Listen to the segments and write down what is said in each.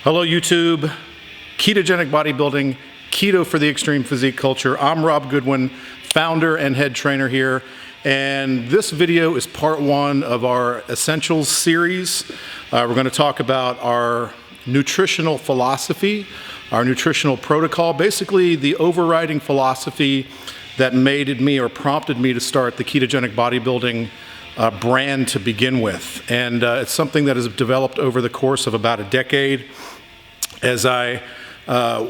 Hello YouTube, Ketogenic Bodybuilding, Keto for the Extreme Physique Culture. I'm Rob Goodwin, founder and head trainer here. And this video is part one of our Essentials series. We're going to talk about our nutritional philosophy, our nutritional protocol, basically the overriding philosophy that made me or prompted me to start the Ketogenic Bodybuilding brand to begin with. And it's something that has developed over the course of about a decade. As I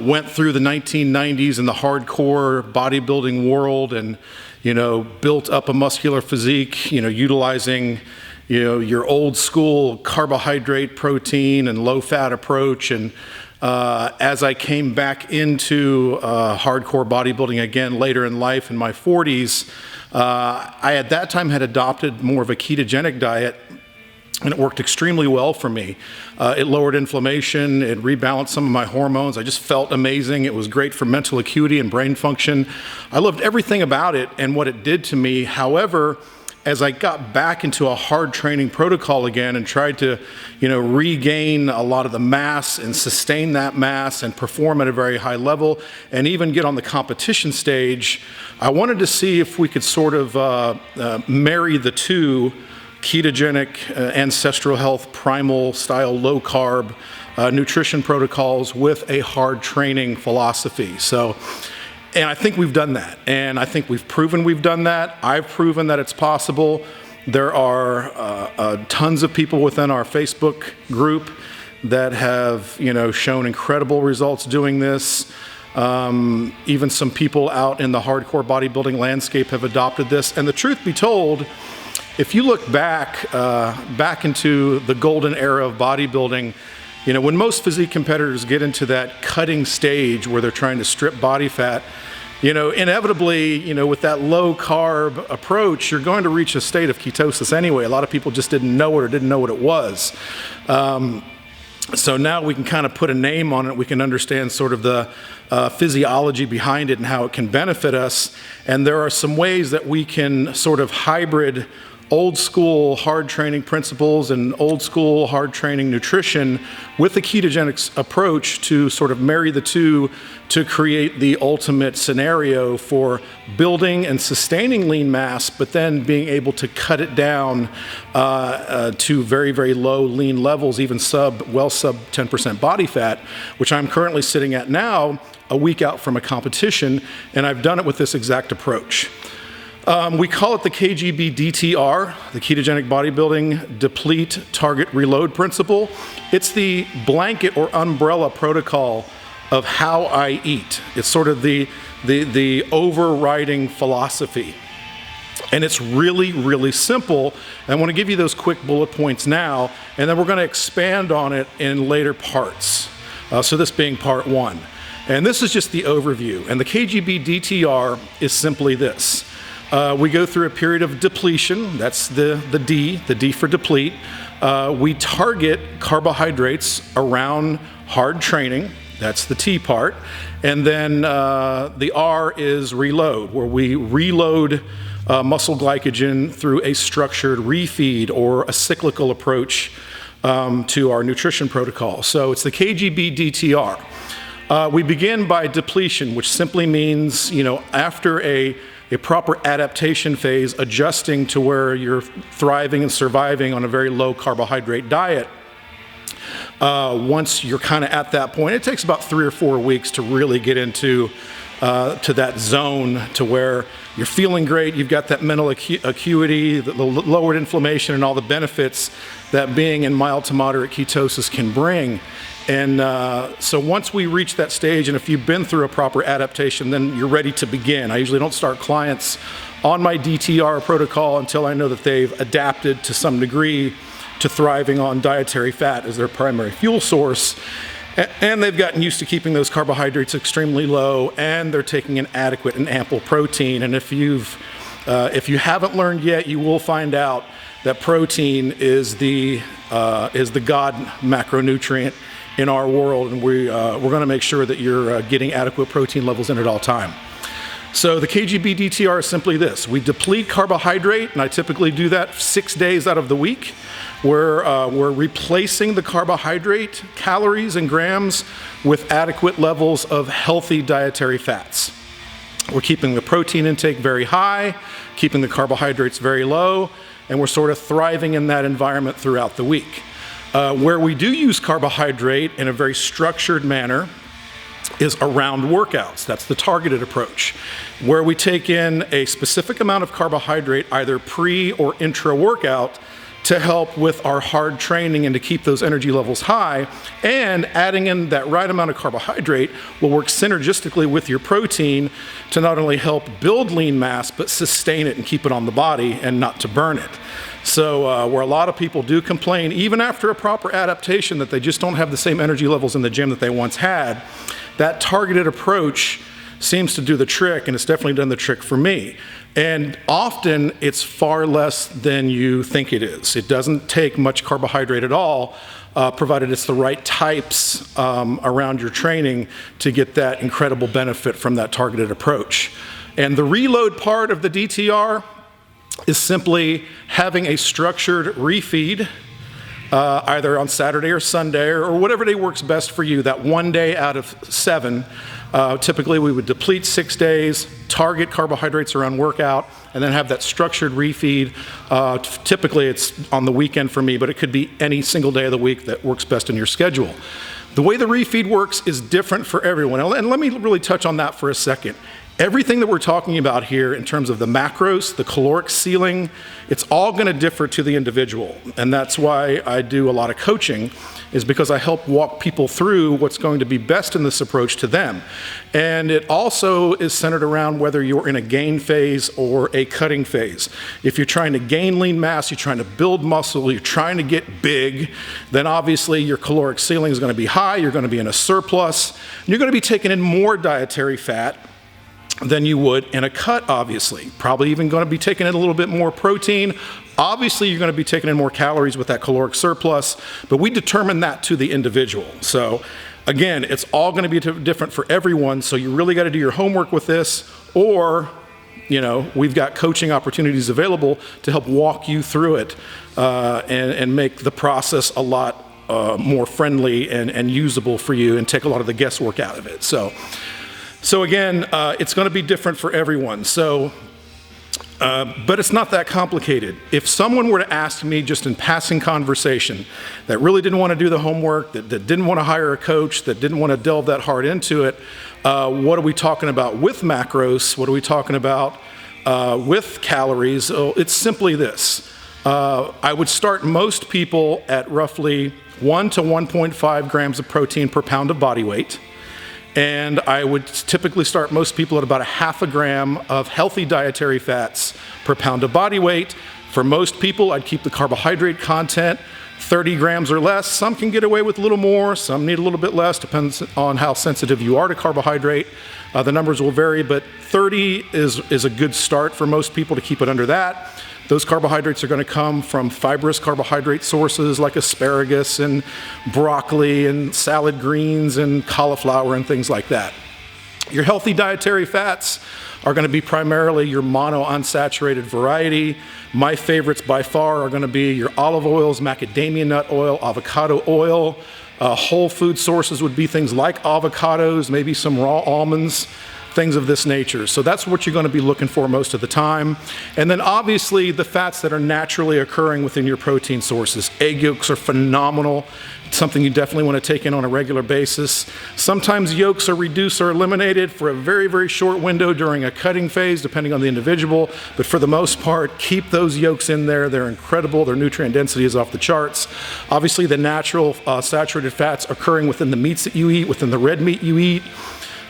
went through the 1990s in the hardcore bodybuilding world and, built up a muscular physique, utilizing, your old school carbohydrate, protein, and low-fat approach. And as I came back into hardcore bodybuilding again later in life in my 40s, I at that time had adopted more of a ketogenic diet, and it worked extremely well for me. It lowered inflammation, it rebalanced some of my hormones. I just felt amazing. It was great for mental acuity and brain function. I loved everything about it and what it did to me. However, as I got back into a hard training protocol again and tried to, regain a lot of the mass and sustain that mass and perform at a very high level and even get on the competition stage, I wanted to see if we could sort of marry the two ketogenic, ancestral health, primal style, low carb nutrition protocols with a hard training philosophy. And I think we've done that. And I think we've proven we've done that. I've proven that it's possible. There are tons of people within our Facebook group that have, shown incredible results doing this. Even some people out in the hardcore bodybuilding landscape have adopted this. And the truth be told, if you look back into the golden era of bodybuilding, when most physique competitors get into that cutting stage where they're trying to strip body fat, inevitably, with that low carb approach, you're going to reach a state of ketosis anyway. A lot of people just didn't know it or didn't know what it was. So now we can kind of put a name on it. We can understand sort of the physiology behind it and how it can benefit us. And there are some ways that we can sort of hybrid old school hard training principles and old school hard training nutrition with the ketogenic approach to sort of marry the two to create the ultimate scenario for building and sustaining lean mass, but then being able to cut it down to very, very low lean levels, even sub 10% body fat, which I'm currently sitting at now, a week out from a competition, and I've done it with this exact approach. We call it the KGB-DTR, the Ketogenic Bodybuilding Deplete Target Reload Principle. It's the blanket or umbrella protocol of how I eat. It's sort of the overriding philosophy. And it's really, really simple. And I want to give you those quick bullet points now, and then we're going to expand on it in later parts. So this being part one. And this is just the overview. And the KGB-DTR is simply this. We go through a period of depletion. That's the D for deplete. We target carbohydrates around hard training. That's the T part. And then the R is reload, where we reload muscle glycogen through a structured refeed or a cyclical approach to our nutrition protocol. So it's the KGB-DTR. We begin by depletion, which simply means, after a proper adaptation phase, adjusting to where you're thriving and surviving on a very low carbohydrate diet. Once you're kind of at that point, it takes about 3 or 4 weeks to really get into to that zone to where you're feeling great, you've got that mental acuity, the lowered inflammation, and all the benefits that being in mild to moderate ketosis can bring. And so once we reach that stage, and if you've been through a proper adaptation, then you're ready to begin. I usually don't start clients on my DTR protocol until I know that they've adapted to some degree to thriving on dietary fat as their primary fuel source. And they've gotten used to keeping those carbohydrates extremely low, and they're taking an adequate and ample protein. And if you haven't learned yet, you will find out that protein is the God macronutrient in our world, and we're going to make sure that you're getting adequate protein levels in at all time. So the KGB-DTR is simply this. We deplete carbohydrate, and I typically do that 6 days out of the week. We're replacing the carbohydrate calories and grams with adequate levels of healthy dietary fats. We're keeping the protein intake very high, keeping the carbohydrates very low, and we're sort of thriving in that environment throughout the week. Where we do use carbohydrate in a very structured manner is around workouts. That's the targeted approach, where we take in a specific amount of carbohydrate either pre or intra-workout to help with our hard training and to keep those energy levels high, and adding in that right amount of carbohydrate will work synergistically with your protein to not only help build lean mass, but sustain it and keep it on the body and not to burn it. So where a lot of people do complain, even after a proper adaptation, that they just don't have the same energy levels in the gym that they once had, that targeted approach seems to do the trick, and it's definitely done the trick for me. And often it's far less than you think it is. It doesn't take much carbohydrate at all, provided it's the right types around your training to get that incredible benefit from that targeted approach. And the reload part of the DTR is simply having a structured refeed, either on Saturday or Sunday or whatever day works best for you, that 1 day out of 7. Typically we would deplete 6 days, target carbohydrates around workout, and then have that structured refeed. Typically it's on the weekend for me, but it could be any single day of the week that works best in your schedule. The way the refeed works is different for everyone, and let me really touch on that for a second. Everything that we're talking about here in terms of the macros, the caloric ceiling, it's all going to differ to the individual. And that's why I do a lot of coaching, is because I help walk people through what's going to be best in this approach to them. And it also is centered around whether you're in a gain phase or a cutting phase. If you're trying to gain lean mass, you're trying to build muscle, you're trying to get big, then obviously your caloric ceiling is going to be high, you're going to be in a surplus, and you're going to be taking in more dietary fat than you would in a cut, obviously. Probably even going to be taking in a little bit more protein. Obviously, you're going to be taking in more calories with that caloric surplus, but we determine that to the individual. So again, it's all going to be different for everyone, so you really got to do your homework with this, or we've got coaching opportunities available to help walk you through it and make the process a lot more friendly and usable for you and take a lot of the guesswork out of it. So again, it's going to be different for everyone. But it's not that complicated. If someone were to ask me just in passing conversation that really didn't want to do the homework, that didn't want to hire a coach, that didn't want to delve that hard into it, what are we talking about with macros? What are we talking about with calories? Oh, it's simply this. I would start most people at roughly 1 to 1.5 grams of protein per pound of body weight. And I would typically start most people at about 0.5 gram of healthy dietary fats per pound of body weight. For most people, I'd keep the carbohydrate content 30 grams or less. Some can get away with a little more, some need a little bit less, depends on how sensitive you are to carbohydrate. The numbers will vary, but 30 is a good start for most people to keep it under that. Those carbohydrates are going to come from fibrous carbohydrate sources like asparagus and broccoli and salad greens and cauliflower and things like that. Your healthy dietary fats are going to be primarily your monounsaturated variety. My favorites by far are going to be your olive oils, macadamia nut oil, avocado oil. Whole food sources would be things like avocados, maybe some raw almonds, things of this nature. So that's what you're going to be looking for most of the time. And then obviously the fats that are naturally occurring within your protein sources. Egg yolks are phenomenal. It's something you definitely want to take in on a regular basis. Sometimes yolks are reduced or eliminated for a very, very short window during a cutting phase, depending on the individual. But for the most part, keep those yolks in there. They're incredible. Their nutrient density is off the charts. Obviously the natural saturated fats occurring within the meats that you eat, within the red meat you eat,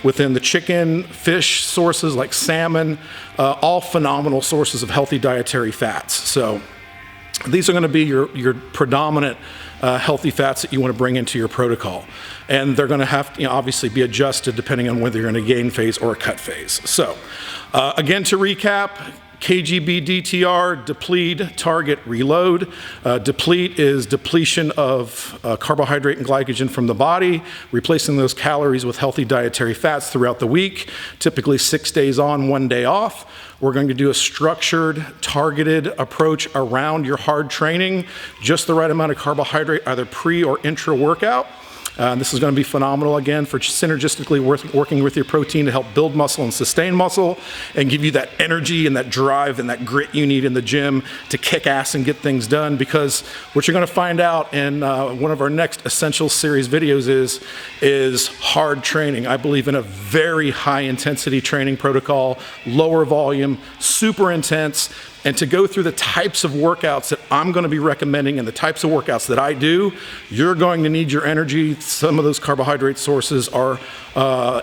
within the chicken, fish sources like salmon, all phenomenal sources of healthy dietary fats. So these are going to be your predominant healthy fats that you want to bring into your protocol. And they're going to have to obviously be adjusted depending on whether you're in a gain phase or a cut phase. So again, to recap, KGB-DTR, deplete, target, reload. Deplete is depletion of carbohydrate and glycogen from the body, replacing those calories with healthy dietary fats throughout the week, typically 6 days on, 1 day off. We're going to do a structured, targeted approach around your hard training, just the right amount of carbohydrate, either pre or intra-workout. This is going to be phenomenal, again, for synergistically working with your protein to help build muscle and sustain muscle and give you that energy and that drive and that grit you need in the gym to kick ass and get things done. Because what you're going to find out in one of our next Essential Series videos is hard training. I believe in a very high intensity training protocol, lower volume, super intense. And to go through the types of workouts that I'm going to be recommending and the types of workouts that I do, you're going to need your energy. Some of those carbohydrate sources are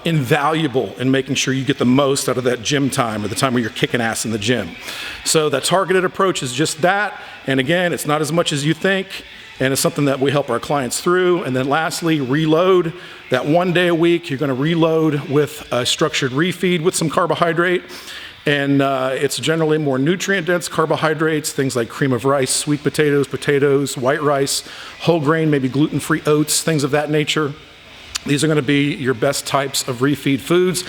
invaluable in making sure you get the most out of that gym time or the time where you're kicking ass in the gym. So that targeted approach is just that. And again, it's not as much as you think. And it's something that we help our clients through. And then lastly, reload. That 1 day a week, you're going to reload with a structured refeed with some carbohydrate. And it's generally more nutrient-dense carbohydrates, things like cream of rice, sweet potatoes, white rice, whole grain, maybe gluten-free oats, things of that nature. These are going to be your best types of refeed foods.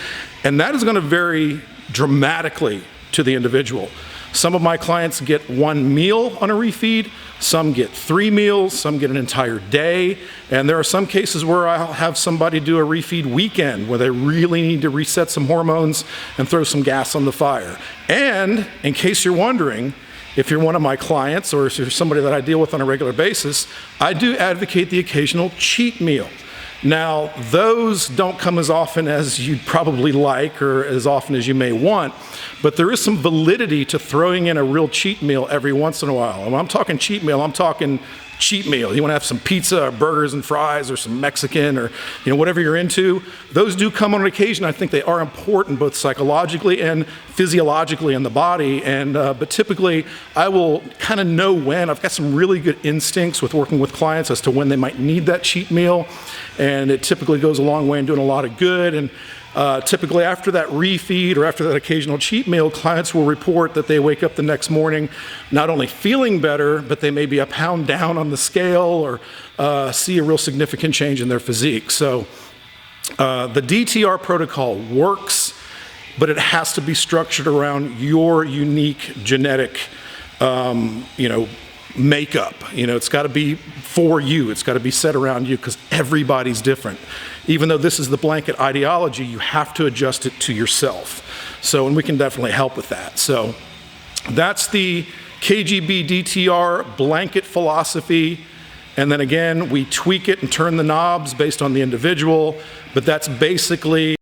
And that is going to vary dramatically to the individual. Some of my clients get 1 meal on a refeed, some get 3 meals, some get an entire day, and there are some cases where I'll have somebody do a refeed weekend where they really need to reset some hormones and throw some gas on the fire. And in case you're wondering, if you're one of my clients or if you're somebody that I deal with on a regular basis, I do advocate the occasional cheat meal. Now, those don't come as often as you'd probably like or as often as you may want, but there is some validity to throwing in a real cheat meal every once in a while. And when I'm talking cheat meal, I'm talking cheat meal. You want to have some pizza or burgers and fries or some Mexican or whatever you're into. Those do come on occasion. I think they are important both psychologically and physiologically in the body. And but typically I will kind of know when. I've got some really good instincts with working with clients as to when they might need that cheat meal. And it typically goes a long way in doing a lot of good. And typically after that refeed or after that occasional cheat meal, clients will report that they wake up the next morning not only feeling better, but they may be a pound down on the scale or see a real significant change in their physique. So the DTR protocol works, but it has to be structured around your unique genetic makeup. It's got to be for you. It's got to be set around you because everybody's different. Even though this is the blanket ideology, you have to adjust it to yourself. So, and we can definitely help with that. So that's the KGB-DTR blanket philosophy. And then again, we tweak it and turn the knobs based on the individual, but that's basically